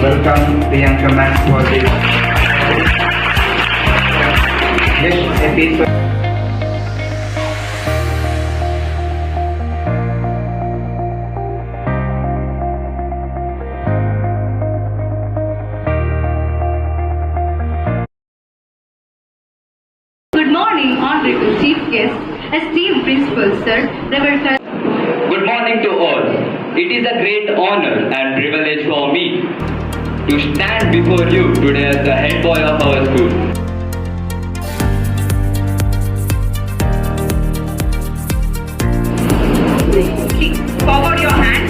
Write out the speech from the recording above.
welcome Priyanka ma'am for this episode. Good morning, Honorable Chief Guest, esteemed Principal Sir, Reverend. Good morning to all. It is a great honor and privilege for me to stand before you today as the head boy of our school. Forward your hand